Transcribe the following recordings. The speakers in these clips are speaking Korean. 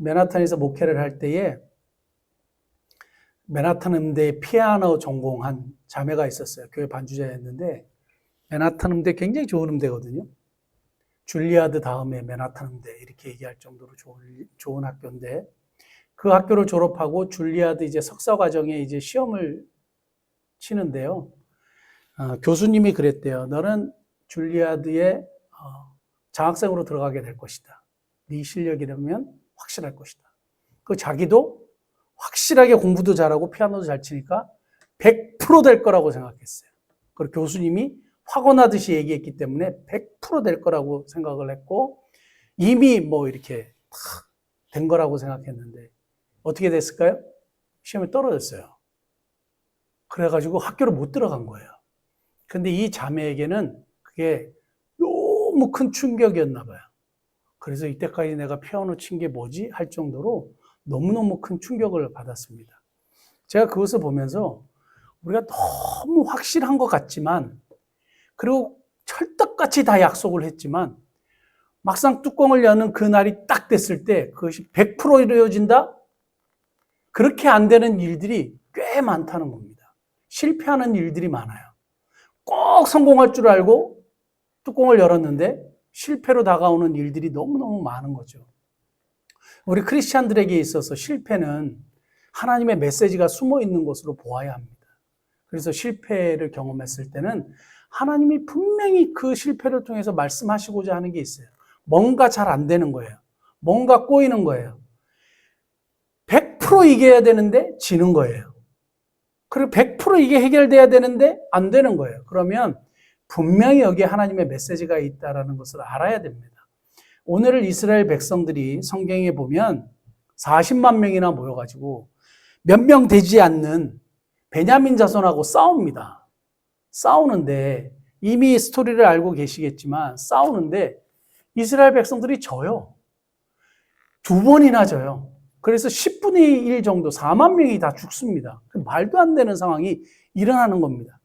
맨하탄에서 목회를 할 때에 맨하탄 음대에 피아노 전공한 자매가 있었어요. 교회 반주자였는데 맨하탄 음대 굉장히 좋은 음대거든요. 줄리아드 다음에 맨하탄 음대 이렇게 얘기할 정도로 좋은 학교인데 그 학교를 졸업하고 줄리아드 이제 석사 과정에 이제 시험을 치는데요. 교수님이 그랬대요. 너는 줄리아드에 장학생으로 들어가게 될 것이다. 네 실력이라면 확실할 것이다. 그 자기도 확실하게 공부도 잘하고 피아노도 잘 치니까 100%될 거라고 생각했어요. 그리고 교수님이 확언하듯이 얘기했기 때문에 100%될 거라고 생각을 했고 이미 뭐 이렇게 된 거라고 생각했는데 어떻게 됐을까요? 시험에 떨어졌어요. 그래가지고 학교를 못 들어간 거예요. 근데 이 자매에게는 그게 너무 큰 충격이었나 봐요. 그래서 이때까지 내가 피아노 친 게 뭐지? 할 정도로 너무너무 큰 충격을 받았습니다. 제가 그것을 보면서 우리가 너무 확실한 것 같지만 그리고 철떡같이 다 약속을 했지만 막상 뚜껑을 여는 그날이 딱 됐을 때 그것이 100% 이루어진다? 그렇게 안 되는 일들이 꽤 많다는 겁니다. 실패하는 일들이 많아요. 꼭 성공할 줄 알고 뚜껑을 열었는데 실패로 다가오는 일들이 너무너무 많은 거죠. 우리 크리스찬들에게 있어서 실패는 하나님의 메시지가 숨어 있는 것으로 보아야 합니다. 그래서 실패를 경험했을 때는 하나님이 분명히 그 실패를 통해서 말씀하시고자 하는 게 있어요. 뭔가 잘 안 되는 거예요. 뭔가 꼬이는 거예요. 100% 이겨야 되는데 지는 거예요. 그리고 100% 이게 해결돼야 되는데 안 되는 거예요. 그러면 분명히 여기에 하나님의 메시지가 있다는 것을 알아야 됩니다. 오늘 이스라엘 백성들이 성경에 보면 40만 명이나 모여가지고 몇 명 되지 않는 베냐민 자손하고 싸웁니다. 싸우는데 이미 스토리를 알고 계시겠지만 싸우는데 이스라엘 백성들이 져요. 2번이나 져요. 그래서 10분의 1 정도 4만 명이 다 죽습니다. 말도 안 되는 상황이 일어나는 겁니다.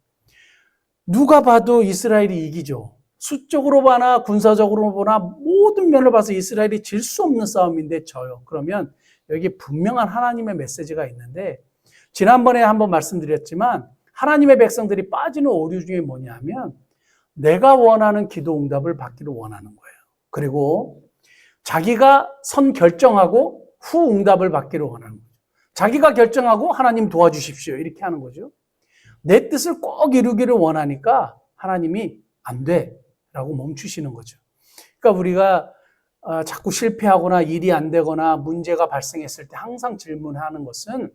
누가 봐도 이스라엘이 이기죠. 수적으로 보나 군사적으로 보나 모든 면을 봐서 이스라엘이 질 수 없는 싸움인데 져요. 그러면 여기 분명한 하나님의 메시지가 있는데 지난번에 한번 말씀드렸지만 하나님의 백성들이 빠지는 오류 중에 뭐냐면 내가 원하는 기도 응답을 받기를 원하는 거예요. 그리고 자기가 선 결정하고 후 응답을 받기를 원하는 거죠. 자기가 결정하고 하나님 도와주십시오 이렇게 하는 거죠. 내 뜻을 꼭 이루기를 원하니까 하나님이 안 돼 라고 멈추시는 거죠. 그러니까 우리가 자꾸 실패하거나 일이 안 되거나 문제가 발생했을 때 항상 질문하는 것은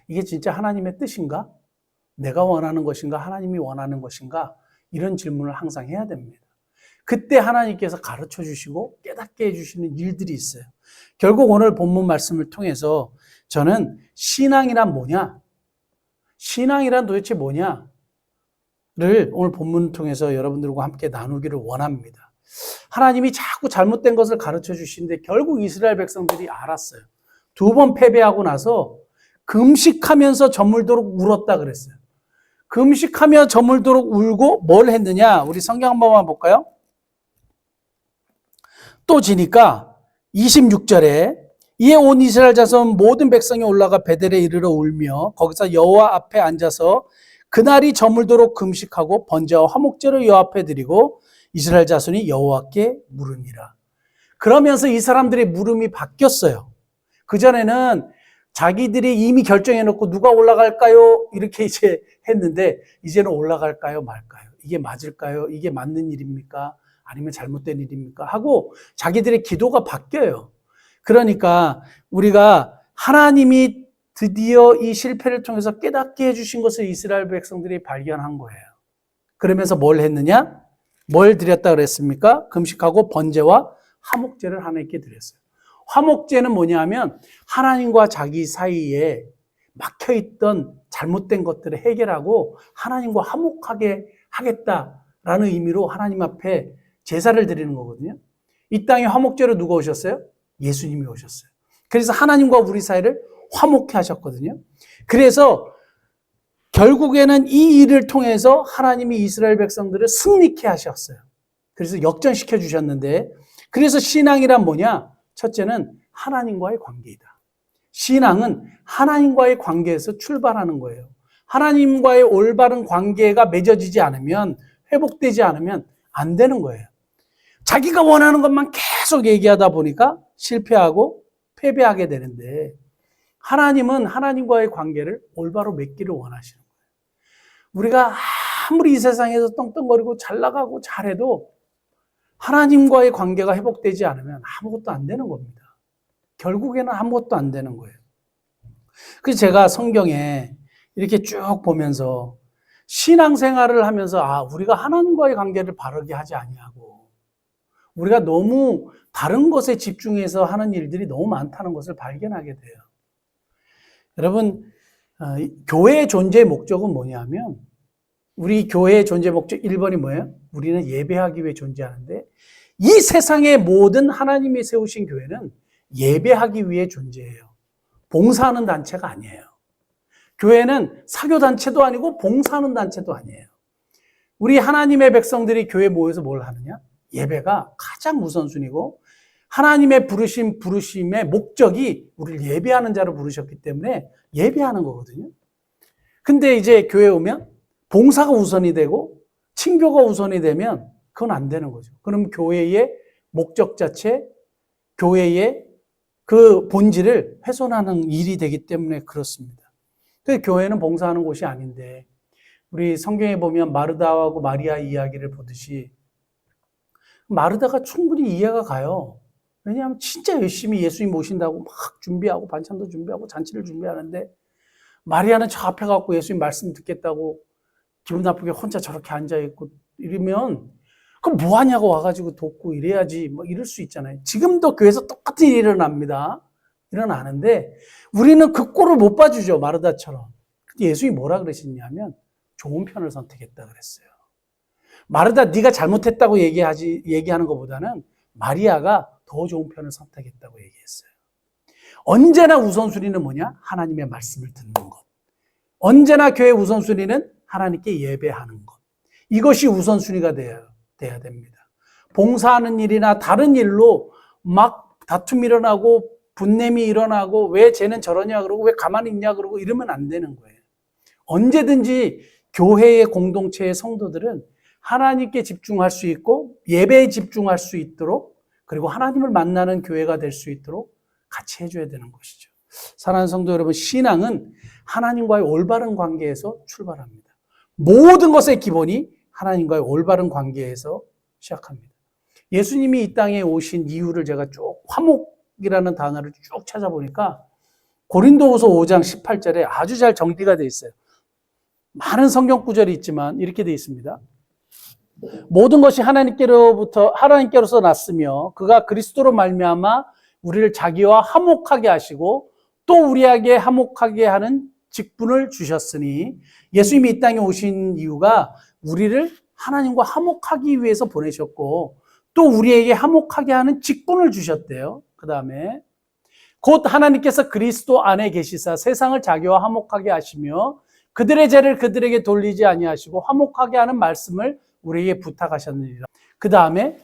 이게 진짜 하나님의 뜻인가? 내가 원하는 것인가? 하나님이 원하는 것인가? 이런 질문을 항상 해야 됩니다. 그때 하나님께서 가르쳐 주시고 깨닫게 해주시는 일들이 있어요. 결국 오늘 본문 말씀을 통해서 저는 신앙이란 뭐냐? 신앙이란 도대체 뭐냐를 오늘 본문을 통해서 여러분들과 함께 나누기를 원합니다. 하나님이 자꾸 잘못된 것을 가르쳐 주시는데 결국 이스라엘 백성들이 알았어요. 2번 패배하고 나서 금식하면서 저물도록 울었다 그랬어요. 금식하며 저물도록 울고 뭘 했느냐? 우리 성경 한 번만 볼까요? 또 지니까 26절에 이에 온 이스라엘 자손 모든 백성이 올라가 베델에 이르러 울며 거기서 여호와 앞에 앉아서 그날이 저물도록 금식하고 번제와 화목제를 여호와 앞에 드리고 이스라엘 자손이 여호와께 물으니라. 그러면서 이 사람들의 물음이 바뀌었어요. 그전에는 자기들이 이미 결정해놓고 누가 올라갈까요? 이렇게 이제 했는데 이제는 올라갈까요? 말까요? 이게 맞을까요? 이게 맞는 일입니까? 아니면 잘못된 일입니까? 하고 자기들의 기도가 바뀌어요. 그러니까 우리가 하나님이 드디어 이 실패를 통해서 깨닫게 해주신 것을 이스라엘 백성들이 발견한 거예요. 그러면서 뭘 했느냐? 뭘 드렸다 그랬습니까? 금식하고 번제와 화목제를 하나님께 드렸어요. 화목제는 뭐냐면 하나님과 자기 사이에 막혀있던 잘못된 것들을 해결하고 하나님과 화목하게 하겠다라는 의미로 하나님 앞에 제사를 드리는 거거든요. 이 땅에 화목제로 누가 오셨어요? 예수님이 오셨어요. 그래서 하나님과 우리 사이를 화목케 하셨거든요. 그래서 결국에는 이 일을 통해서 하나님이 이스라엘 백성들을 승리케 하셨어요. 그래서 역전시켜 주셨는데 그래서 신앙이란 뭐냐? 첫째는 하나님과의 관계이다. 신앙은 하나님과의 관계에서 출발하는 거예요. 하나님과의 올바른 관계가 맺어지지 않으면, 회복되지 않으면 안 되는 거예요. 자기가 원하는 것만 계속 얘기하다 보니까 실패하고 패배하게 되는데, 하나님은 하나님과의 관계를 올바로 맺기를 원하시는 거예요. 우리가 아무리 이 세상에서 떵떵거리고 잘 나가고 잘해도 하나님과의 관계가 회복되지 않으면 아무것도 안 되는 겁니다. 결국에는 아무것도 안 되는 거예요. 그래서 제가 성경에 이렇게 쭉 보면서 신앙생활을 하면서 우리가 하나님과의 관계를 바르게 하지 아니하고 우리가 너무 다른 것에 집중해서 하는 일들이 너무 많다는 것을 발견하게 돼요. 여러분, 교회의 존재의 목적은 뭐냐면, 우리 교회의 존재 목적 1번이 뭐예요? 우리는 예배하기 위해 존재하는데, 이 세상의 모든 하나님이 세우신 교회는 예배하기 위해 존재해요. 봉사하는 단체가 아니에요. 교회는 사교단체도 아니고 봉사하는 단체도 아니에요. 우리 하나님의 백성들이 교회에 모여서 뭘 하느냐? 예배가 가장 우선순위고, 하나님의 부르심의 목적이 우리를 예배하는 자로 부르셨기 때문에 예배하는 거거든요. 근데 이제 교회에 오면 봉사가 우선이 되고 친교가 우선이 되면 그건 안 되는 거죠. 그럼 교회의 목적 자체, 교회의 그 본질을 훼손하는 일이 되기 때문에 그렇습니다. 그래서 교회는 봉사하는 곳이 아닌데, 우리 성경에 보면 마르다하고 마리아 이야기를 보듯이 마르다가 충분히 이해가 가요. 왜냐하면 진짜 열심히 예수님 모신다고 막 준비하고 반찬도 준비하고 잔치를 준비하는데, 마리아는 저 앞에 가고 예수님 말씀 듣겠다고 기분 나쁘게 혼자 저렇게 앉아있고 이러면 그럼 뭐하냐고 와가지고 돕고 이래야지 뭐 이럴 수 있잖아요. 지금도 교회에서 똑같은 일이 일어나는데 우리는 그 꼴을 못 봐주죠. 마르다처럼. 근데 예수님이 뭐라 그러셨냐면 좋은 편을 선택했다 그랬어요. 마르다 네가 잘못했다고 얘기하는 것보다는 마리아가 더 좋은 편을 선택했다고 얘기했어요. 언제나 우선순위는 뭐냐? 하나님의 말씀을 듣는 것. 언제나 교회의 우선순위는 하나님께 예배하는 것. 이것이 우선순위가 돼야 됩니다. 봉사하는 일이나 다른 일로 막 다툼이 일어나고 분냄이 일어나고 왜 쟤는 저러냐 그러고 왜 가만히 있냐 그러고 이러면 안 되는 거예요. 언제든지 교회의 공동체의 성도들은 하나님께 집중할 수 있고 예배에 집중할 수 있도록, 그리고 하나님을 만나는 교회가 될 수 있도록 같이 해줘야 되는 것이죠. 사랑하는 성도 여러분, 신앙은 하나님과의 올바른 관계에서 출발합니다. 모든 것의 기본이 하나님과의 올바른 관계에서 시작합니다. 예수님이 이 땅에 오신 이유를 제가 쭉 화목이라는 단어를 쭉 찾아보니까 고린도후서 5장 18절에 아주 잘 정리가 되어 있어요. 많은 성경 구절이 있지만 이렇게 되어 있습니다. 모든 것이 하나님께로서 났으며 그가 그리스도로 말미암아 우리를 자기와 화목하게 하시고 또 우리에게 화목하게 하는 직분을 주셨으니, 예수님이 이 땅에 오신 이유가 우리를 하나님과 화목하기 위해서 보내셨고 또 우리에게 화목하게 하는 직분을 주셨대요. 그 다음에 곧 하나님께서 그리스도 안에 계시사 세상을 자기와 화목하게 하시며 그들의 죄를 그들에게 돌리지 아니하시고 화목하게 하는 말씀을 우리에게 부탁하셨느니라. 그 다음에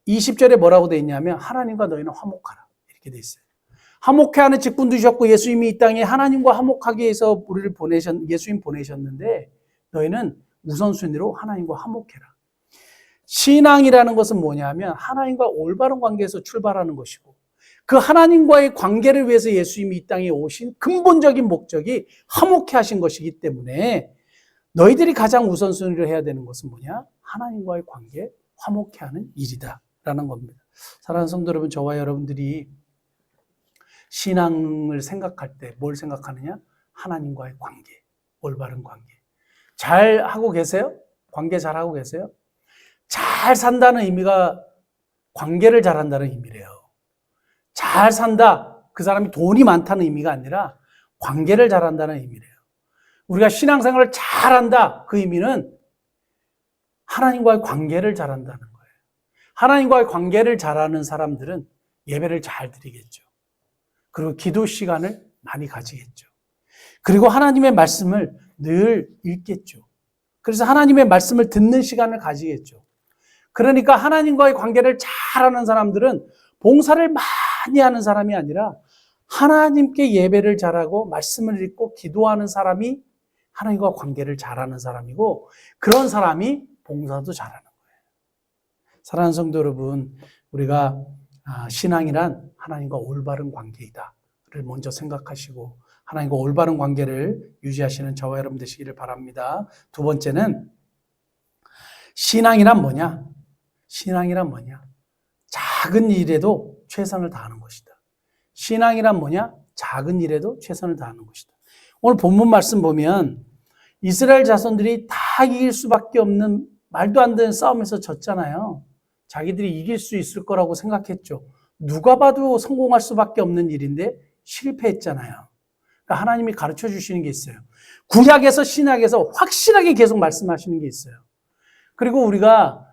20절에 뭐라고 되어 있냐면 하나님과 너희는 화목하라 이렇게 되어 있어요. 화목해 하는 직분도 주셨고 예수님이 이 땅에 하나님과 화목하게 해서 우리를 예수님 보내셨는데 너희는 우선순위로 하나님과 화목해라. 신앙이라는 것은 뭐냐면 하나님과 올바른 관계에서 출발하는 것이고, 그 하나님과의 관계를 위해서 예수님이 이 땅에 오신 근본적인 목적이 화목해 하신 것이기 때문에 너희들이 가장 우선순위로 해야 되는 것은 뭐냐? 하나님과의 관계, 화목해 하는 일이다 라는 겁니다. 사랑하는 성도 여러분, 저와 여러분들이 신앙을 생각할 때 뭘 생각하느냐? 하나님과의 관계, 올바른 관계. 잘 하고 계세요? 관계 잘 하고 계세요? 잘 산다는 의미가 관계를 잘한다는 의미래요. 잘 산다, 그 사람이 돈이 많다는 의미가 아니라 관계를 잘한다는 의미래요. 우리가 신앙생활을 잘한다, 그 의미는 하나님과의 관계를 잘한다는 거예요. 하나님과의 관계를 잘하는 사람들은 예배를 잘 드리겠죠. 그리고 기도 시간을 많이 가지겠죠. 그리고 하나님의 말씀을 늘 읽겠죠. 그래서 하나님의 말씀을 듣는 시간을 가지겠죠. 그러니까 하나님과의 관계를 잘하는 사람들은 봉사를 많이 하는 사람이 아니라 하나님께 예배를 잘하고 말씀을 읽고 기도하는 사람이 하나님과 관계를 잘하는 사람이고, 그런 사람이 봉사도 잘하는 거예요. 사랑하는 성도 여러분, 우리가 신앙이란 하나님과 올바른 관계이다를 먼저 생각하시고 하나님과 올바른 관계를 유지하시는 저와 여러분 되시기를 바랍니다. 두 번째는 신앙이란 뭐냐? 신앙이란 뭐냐? 작은 일에도 최선을 다하는 것이다. 신앙이란 뭐냐? 작은 일에도 최선을 다하는 것이다. 오늘 본문 말씀 보면 이스라엘 자손들이 다 이길 수밖에 없는 말도 안 되는 싸움에서 졌잖아요. 자기들이 이길 수 있을 거라고 생각했죠. 누가 봐도 성공할 수밖에 없는 일인데 실패했잖아요. 그러니까 하나님이 가르쳐 주시는 게 있어요. 구약에서 신약에서 확실하게 계속 말씀하시는 게 있어요. 그리고 우리가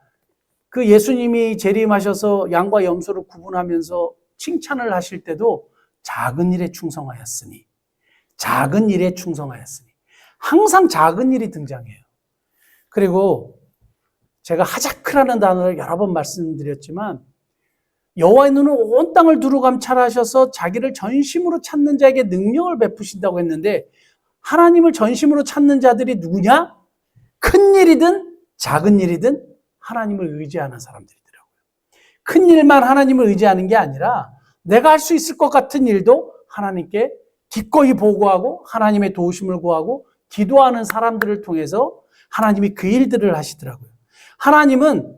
그 예수님이 재림하셔서 양과 염소를 구분하면서 칭찬을 하실 때도 작은 일에 충성하였으니, 작은 일에 충성하였으니, 항상 작은 일이 등장해요. 그리고 제가 하자크라는 단어를 여러 번 말씀드렸지만, 여호와의 눈은 온 땅을 두루 감찰하셔서 자기를 전심으로 찾는 자에게 능력을 베푸신다고 했는데, 하나님을 전심으로 찾는 자들이 누구냐? 큰 일이든 작은 일이든 하나님을 의지하는 사람들이더라고요. 큰 일만 하나님을 의지하는 게 아니라 내가 할 수 있을 것 같은 일도 하나님께 기꺼이 보고하고 하나님의 도우심을 구하고 기도하는 사람들을 통해서 하나님이 그 일들을 하시더라고요. 하나님은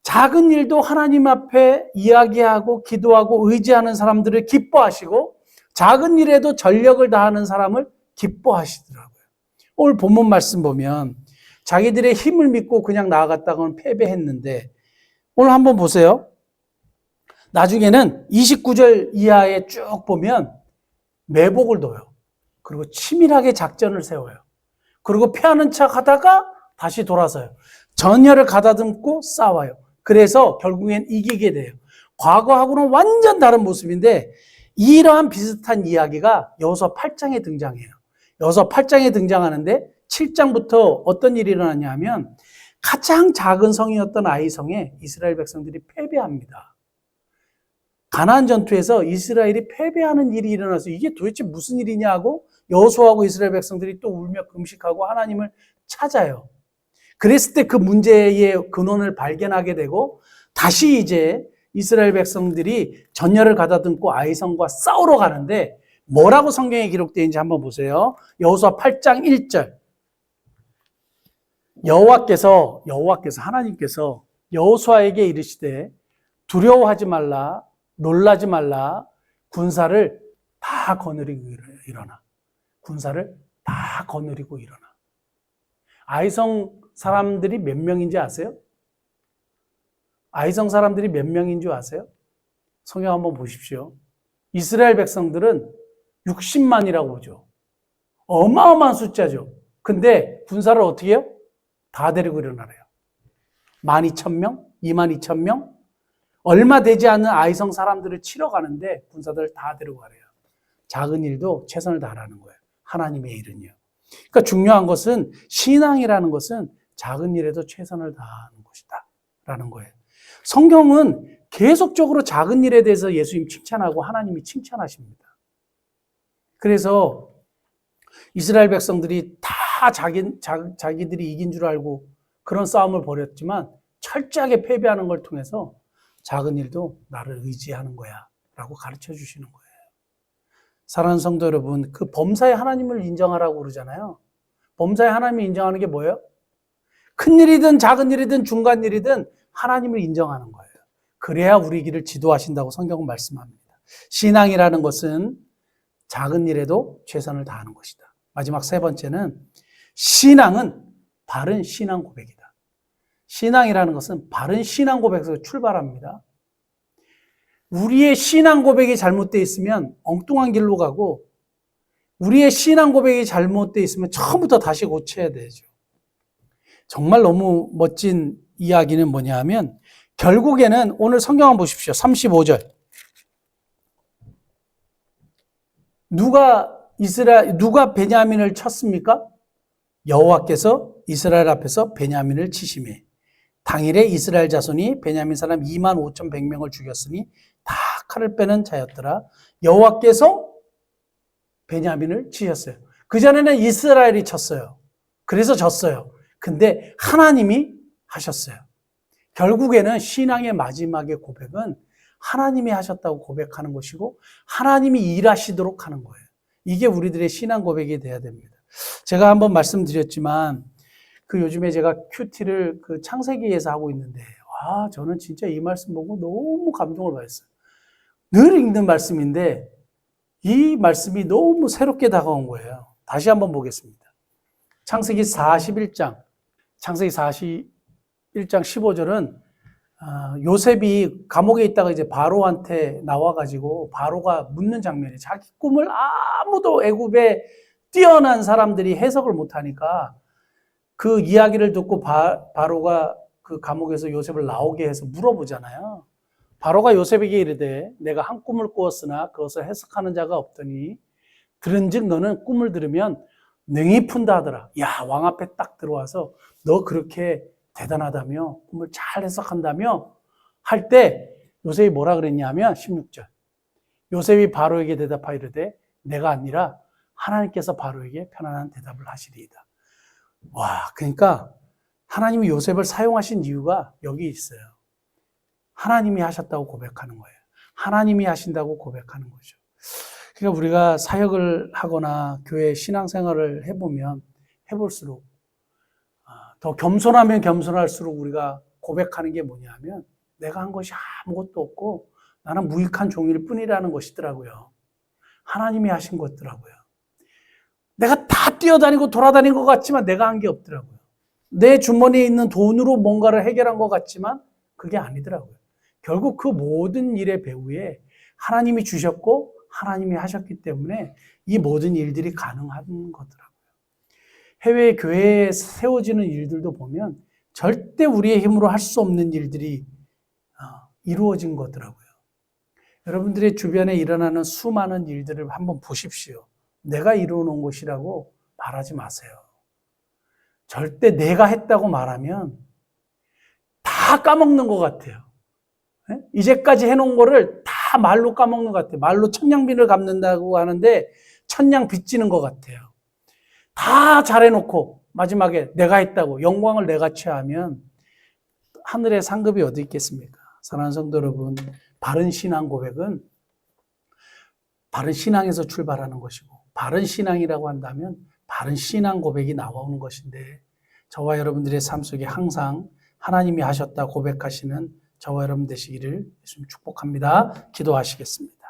작은 일도 하나님 앞에 이야기하고 기도하고 의지하는 사람들을 기뻐하시고, 작은 일에도 전력을 다하는 사람을 기뻐하시더라고요. 오늘 본문 말씀 보면 자기들의 힘을 믿고 그냥 나아갔다고는 패배했는데, 오늘 한번 보세요. 나중에는 29절 이하에 쭉 보면 매복을 둬요. 그리고 치밀하게 작전을 세워요. 그리고 피하는 척 하다가 다시 돌아서요. 전열을 가다듬고 싸워요. 그래서 결국엔 이기게 돼요. 과거하고는 완전 다른 모습인데, 이러한 비슷한 이야기가 여호수아 8장에 등장해요. 여호수아 8장에 등장하는데 7장부터 어떤 일이 일어나냐 하면, 가장 작은 성이었던 아이성에 이스라엘 백성들이 패배합니다. 가나안 전투에서 이스라엘이 패배하는 일이 일어나서 이게 도대체 무슨 일이냐고 여호수아하고 이스라엘 백성들이 또 울며 금식하고 하나님을 찾아요. 그랬을 때 그 문제의 근원을 발견하게 되고, 다시 이제 이스라엘 백성들이 전열을 가다듬고 아이성과 싸우러 가는데 뭐라고 성경에 기록되어 있는지 한번 보세요. 여호수아 8장 1절. 여호와께서 하나님께서 여호수아에게 이르시되 두려워하지 말라, 놀라지 말라, 군사를 다 거느리고 일어나. 군사를 다 거느리고 일어나. 아이성 사람들이 몇 명인지 아세요? 아이성 사람들이 몇 명인 줄 아세요? 성경 한번 보십시오. 이스라엘 백성들은 60만이라고 보죠. 어마어마한 숫자죠. 근데 군사를 어떻게 해요? 다 데리고 일어나래요. 12,000명? 22,000명? 얼마 되지 않는 아이성 사람들을 치러 가는데 군사들을 다 데리고 가래요. 작은 일도 최선을 다하라는 거예요. 하나님의 일은요. 그러니까 중요한 것은, 신앙이라는 것은 작은 일에도 최선을 다하는 것이다 라는 거예요. 성경은 계속적으로 작은 일에 대해서 예수님 칭찬하고 하나님이 칭찬하십니다. 그래서 이스라엘 백성들이 다 자기들이 이긴 줄 알고 그런 싸움을 벌였지만 철저하게 패배하는 걸 통해서 작은 일도 나를 의지하는 거야 라고 가르쳐 주시는 거예요. 사랑하는 성도 여러분, 그 범사의 하나님을 인정하라고 그러잖아요. 범사의 하나님을 인정하는 게 뭐예요? 큰 일이든 작은 일이든 중간 일이든 하나님을 인정하는 거예요. 그래야 우리 길을 지도하신다고 성경은 말씀합니다. 신앙이라는 것은 작은 일에도 최선을 다하는 것이다. 마지막 세 번째는, 신앙은 바른 신앙 고백이다. 신앙이라는 것은 바른 신앙 고백에서 출발합니다. 우리의 신앙 고백이 잘못되어 있으면 엉뚱한 길로 가고, 우리의 신앙 고백이 잘못되어 있으면 처음부터 다시 고쳐야 되죠. 정말 너무 멋진 이야기는 뭐냐 하면, 결국에는 오늘 성경 한번 보십시오. 35절. 누가 베냐민을 쳤습니까? 여호와께서 이스라엘 앞에서 베냐민을 치시매 당일에 이스라엘 자손이 베냐민 사람 25,100명을 죽였으니 다 칼을 빼는 자였더라. 여호와께서 베냐민을 치셨어요. 그전에는 이스라엘이 쳤어요. 그래서 졌어요. 근데 하나님이 하셨어요. 결국에는 신앙의 마지막의 고백은 하나님이 하셨다고 고백하는 것이고 하나님이 일하시도록 하는 거예요. 이게 우리들의 신앙 고백이 돼야 됩니다. 제가 한번 말씀드렸지만 요즘에 제가 큐티를 창세기에서 하고 있는데 저는 진짜 이 말씀 보고 너무 감동을 받았어요. 늘 읽는 말씀인데 이 말씀이 너무 새롭게 다가온 거예요. 다시 한번 보겠습니다. 창세기 41장 15절은 요셉이 감옥에 있다가 이제 바로한테 나와가지고 바로가 묻는 장면이에요. 자기 꿈을 아무도 애굽에 뛰어난 사람들이 해석을 못하니까 그 이야기를 듣고 바로가 그 감옥에서 요셉을 나오게 해서 물어보잖아요. 바로가 요셉에게 이르되 내가 한 꿈을 꾸었으나 그것을 해석하는 자가 없더니 들은즉 너는 꿈을 들으면 능히 푼다 하더라. 야, 왕 앞에 딱 들어와서 너 그렇게 대단하다며 꿈을 잘 해석한다며 할 때 요셉이 뭐라 그랬냐면 16절 요셉이 바로에게 대답하여 이르되 내가 아니라 하나님께서 바로에게 편안한 대답을 하시리이다. 와, 그러니까 하나님이 요셉을 사용하신 이유가 여기 있어요. 하나님이 하셨다고 고백하는 거예요. 하나님이 하신다고 고백하는 거죠. 그러니까 우리가 사역을 하거나 교회 신앙생활을 해보면 해볼수록 더 겸손하면 겸손할수록 우리가 고백하는 게 뭐냐면 내가 한 것이 아무것도 없고 나는 무익한 종일 뿐이라는 것이더라고요. 하나님이 하신 것더라고요. 내가 다 뛰어다니고 돌아다닌 것 같지만 내가 한 게 없더라고요. 내 주머니에 있는 돈으로 뭔가를 해결한 것 같지만 그게 아니더라고요. 결국 그 모든 일의 배후에 하나님이 주셨고 하나님이 하셨기 때문에 이 모든 일들이 가능한 거더라고요. 해외 교회에 세워지는 일들도 보면 절대 우리의 힘으로 할 수 없는 일들이 이루어진 거더라고요. 여러분들의 주변에 일어나는 수많은 일들을 한번 보십시오. 내가 이루어놓은 것이라고 말하지 마세요. 절대 내가 했다고 말하면 다 까먹는 것 같아요. 이제까지 해놓은 거를 다 말로 까먹는 것 같아요. 말로 천냥빚을 갚는다고 하는데 천냥 빚지는 것 같아요. 다 잘해놓고 마지막에 내가 했다고 영광을 내가 취하면 하늘의 상급이 어디 있겠습니까? 사랑하는 성도 여러분, 바른 신앙 고백은 바른 신앙에서 출발하는 것이고 바른 신앙이라고 한다면 바른 신앙 고백이 나오는 것인데 저와 여러분들의 삶 속에 항상 하나님이 하셨다 고백하시는 저와 여러분 되시기를 예수님 축복합니다. 기도하시겠습니다.